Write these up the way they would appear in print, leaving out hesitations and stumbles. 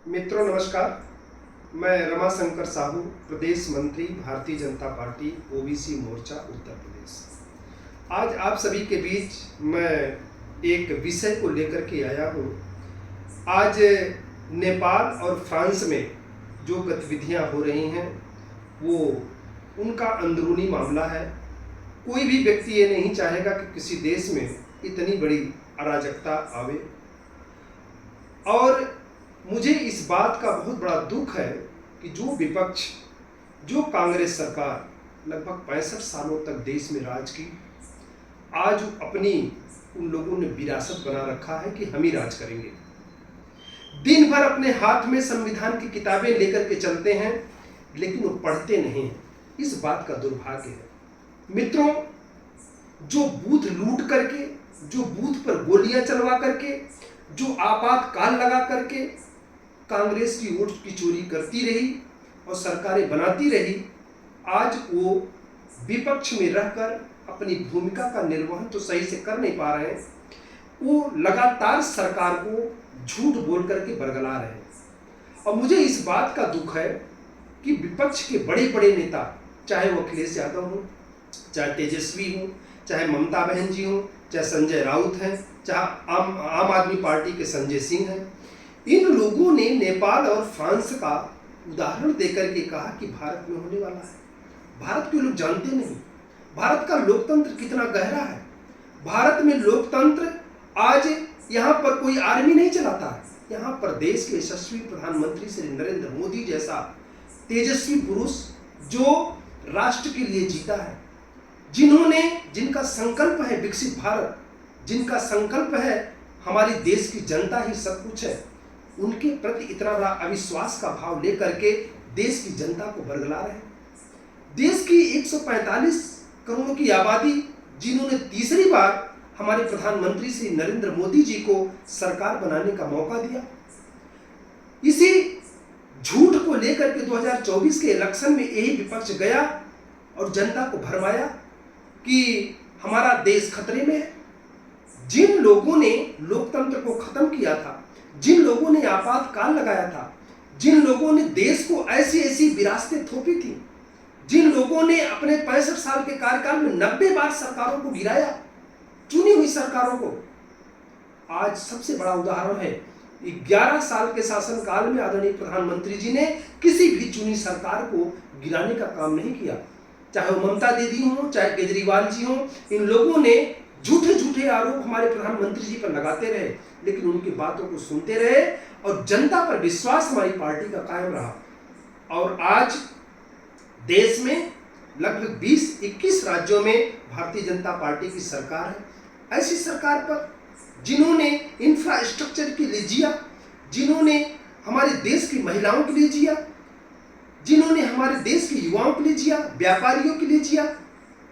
मित्रों नमस्कार। मैं रमाशंकर साहू, प्रदेश मंत्री, भारतीय जनता पार्टी, ओबीसी मोर्चा, उत्तर प्रदेश। आज आप सभी के बीच मैं एक विषय को लेकर के आया हूँ। आज नेपाल और फ्रांस में जो गतिविधियाँ हो रही हैं वो उनका अंदरूनी मामला है। कोई भी व्यक्ति ये नहीं चाहेगा कि किसी देश में इतनी बड़ी अराजकता आवे। और मुझे इस बात का बहुत बड़ा दुख है कि जो विपक्ष, जो कांग्रेस सरकार लगभग 65 सालों तक देश में राज की, आज अपनी उन लोगों ने विरासत बना रखा है कि हम ही राज करेंगे। दिन भर अपने हाथ में संविधान की किताबें लेकर के चलते हैं, लेकिन वो पढ़ते नहीं हैं। इस बात का दुर्भाग्य है। मित्रों, जो बूथ लूट करके, जो बूथ पर गोलियां चलवा करके, जो आपातकाल लगा करके कांग्रेस की वोट की चोरी करती रही और सरकारें बनाती रही, आज वो विपक्ष में रहकर अपनी भूमिका का निर्वहन तो सही से कर नहीं पा रहे हैं। वो लगातार सरकार को झूठ बोल करके बरगला रहे हैं। और मुझे इस बात का दुख है कि विपक्ष के बड़े बड़े नेता, चाहे वो अखिलेश यादव हो, चाहे तेजस्वी हो, चाहे ममता बहन जी हो, चाहे संजय राउत हैं, चाहे आम आदमी पार्टी के संजय सिंह हैं, इन लोगों ने नेपाल और फ्रांस का उदाहरण देकर के कहा कि भारत में होने वाला है। भारत के लोग जानते नहीं भारत का लोकतंत्र कितना गहरा है। भारत में लोकतंत्र, आज यहाँ पर कोई आर्मी नहीं चलाता है। यहाँ पर देश के यशस्वी प्रधानमंत्री श्री नरेंद्र मोदी जैसा तेजस्वी पुरुष जो राष्ट्र के लिए जीता है, जिनका संकल्प है विकसित भारत, जिनका संकल्प है हमारी देश की जनता ही सब कुछ है, उनके प्रति इतना बड़ा अविश्वास का भाव लेकर के देश की जनता को बरगला रहे हैं। देश की 145 करोड़ की आबादी, जिन्होंने तीसरी बार हमारे प्रधानमंत्री श्री नरेंद्र मोदी जी को सरकार बनाने का मौका दिया, इसी झूठ को लेकर के 2024 के इलेक्शन में यही विपक्ष गया और जनता को भरमाया कि हमारा देश खतरे में है। जिन लोगों ने लोकतंत्र को खत्म किया था, जिन लोगों ने आपातकाल लगाया था, जिन लोगों ने देश को ऐसी ऐसी विरासतें थोपी थी, जिन लोगों ने अपने 65 साल के कार्यकाल में 90 बार सरकारों को गिराया, चुनी हुई सरकारों को, आज सबसे बड़ा उदाहरण है 11 साल के शासनकाल में आदरणीय प्रधानमंत्री जी ने किसी भी चुनी सरकार को गिराने का काम नहीं किया। चाहे वो ममता दीदी हो, चाहे केजरीवाल जी हो, इन लोगों ने झूठे झूठे आरोप हमारे प्रधानमंत्री जी पर लगाते रहे, लेकिन उनकी बातों को सुनते रहे और जनता पर विश्वास हमारी पार्टी का कायम रहा। और आज देश में लगभग 20-21 राज्यों में भारतीय जनता पार्टी की सरकार है। ऐसी सरकार पर जिन्होंने इंफ्रास्ट्रक्चर के लिए जिया, जिन्होंने हमारे देश की महिलाओं के लिए जिया, जिन्होंने हमारे देश के युवाओं के लिए जिया, व्यापारियों के लिए जिया,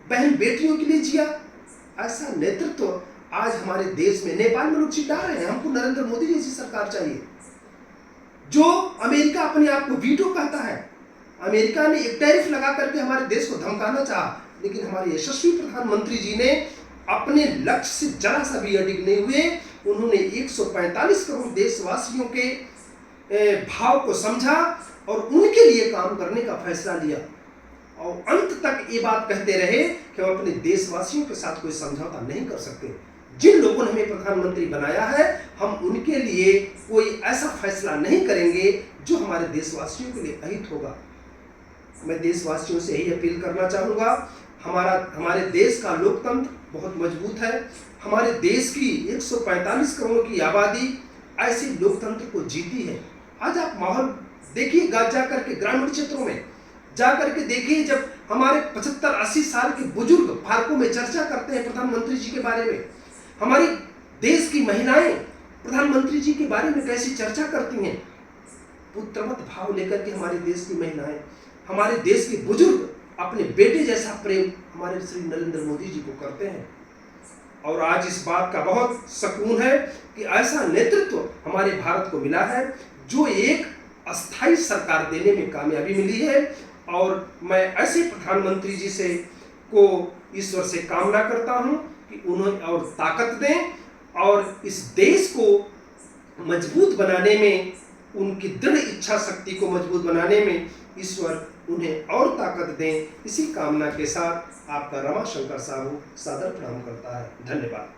बहन बेटियों के लिए जिया, ऐसा नेतृत्व आज हमारे देश में, नेपाल में लोग चिल्ला रहे हैं हमको नरेंद्र मोदी जैसी सरकार चाहिए। जो अमेरिका अपने आप को वीटो कहता है, अमेरिका ने एक टैरिफ लगा करके हमारे देश को धमकाना चाहा, लेकिन हमारे यशस्वी प्रधानमंत्री जी ने अपने लक्ष्य से जरा सा भी अडिग नहीं हुए। उन्होंने 145 करोड़ देशवासियों के भाव को समझा और उनके लिए काम करने का फैसला लिया और अंत तक ये बात कहते रहे कि हम अपने देशवासियों के साथ कोई समझौता नहीं कर सकते। जिन लोगों ने हमें प्रधानमंत्री बनाया है, हम उनके लिए कोई ऐसा फैसला नहीं करेंगे जो हमारे देशवासियों के लिए अहित होगा। मैं देशवासियों से यही अपील करना चाहूँगा, हमारे देश का लोकतंत्र बहुत मजबूत है। हमारे देश की 145 करोड़ की आबादी ऐसे लोकतंत्र को जीती है। आज आप माहौल देखिए, जा करके ग्रामीण क्षेत्रों में जा करके देखिए, जब हमारे 75-80 साल के बुजुर्ग पार्कों में चर्चा करते हैं प्रधानमंत्री जी के बारे में, हमारी देश की महिलाएं प्रधानमंत्री जी के बारे में कैसी चर्चा करती हैं, पुत्रवत भाव लेकर के हमारे देश की महिलाएं, हमारे देश के बुजुर्ग अपने बेटे जैसा प्रेम हमारे श्री नरेंद्र मोदी जी को करते हैं। और आज इस बात का बहुत सुकून है कि ऐसा नेतृत्व हमारे भारत को मिला है जो एक अस्थायी सरकार देने में कामयाबी मिली है। और मैं ऐसे प्रधानमंत्री जी से को ईश्वर से कामना करता हूं कि उन्हें और ताकत दें और इस देश को मजबूत बनाने में उनकी दृढ़ इच्छा शक्ति को मजबूत बनाने में ईश्वर उन्हें और ताकत दें। इसी कामना के साथ आपका रमाशंकर साहू सादर प्रणाम करता है। धन्यवाद।